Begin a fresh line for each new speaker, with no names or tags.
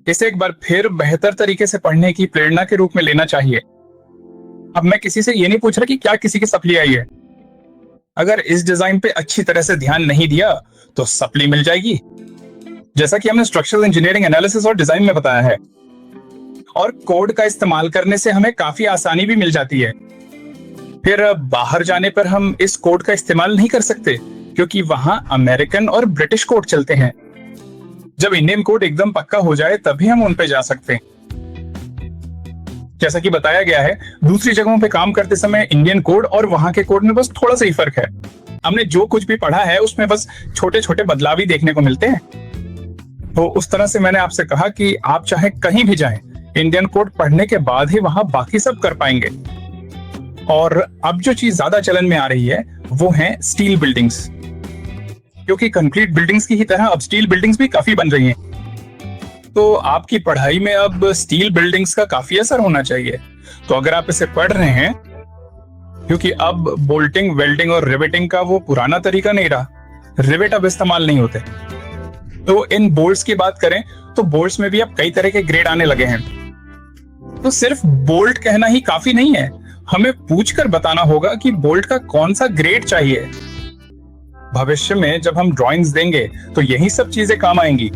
इसे एक बार फिर बेहतर तरीके से पढ़ने की प्रेरणा के रूप में लेना चाहिए। अब मैं किसी से ये नहीं पूछ रहा कि क्या किसी की सप्ली आई है। अगर इस डिजाइन पे अच्छी तरह से ध्यान नहीं दिया तो सप्ली मिल जाएगी, जैसा कि हमने स्ट्रक्चरल इंजीनियरिंग एनालिसिस और डिजाइन में बताया है। और कोड का इस्तेमाल करने से हमें काफी आसानी भी मिल जाती है। फिर बाहर जाने पर हम इस कोड का इस्तेमाल नहीं कर सकते, क्योंकि वहां अमेरिकन और ब्रिटिश कोड चलते हैं। जब इंडियन कोड एकदम पक्का हो जाए तभी हम उन पे जा सकते हैं। जैसा कि बताया गया है, दूसरी जगहों पे काम करते समय इंडियन कोड और वहां के कोड में बस थोड़ा सा ही फर्क है। हमने जो कुछ भी पढ़ा है उसमें बस छोटे छोटे बदलाव ही देखने को मिलते हैं। तो उस तरह से मैंने आपसे कहा कि आप चाहे कहीं भी जाएं, इंडियन कोड पढ़ने के बाद ही वहां बाकी सब कर पाएंगे। और अब जो चीज ज्यादा चलन में आ रही है वो है स्टील बिल्डिंग्स, क्योंकि कंक्रीट बिल्डिंग्स की ही तरह अब स्टील बिल्डिंग्स भी काफी बन रही हैं। तो आपकी पढ़ाई में अब स्टील बिल्डिंग्स का काफी असर होना चाहिए। तो अगर आप इसे पढ़ रहे हैं, क्योंकि अब बोल्टिंग, वेल्डिंग और रिवेटिंग का वो पुराना तरीका नहीं रहा, रिवेट अब इस्तेमाल नहीं होते। तो इन बोल्ट्स की बात करें तो बोल्ट्स में भी अब कई तरह के ग्रेड आने लगे हैं। तो सिर्फ बोल्ट कहना ही काफी नहीं है, हमें पूछकर बताना होगा कि बोल्ट का कौन सा ग्रेड चाहिए। भविष्य में जब हम ड्राइंग्स देंगे तो यही सब चीजें काम आएंगी।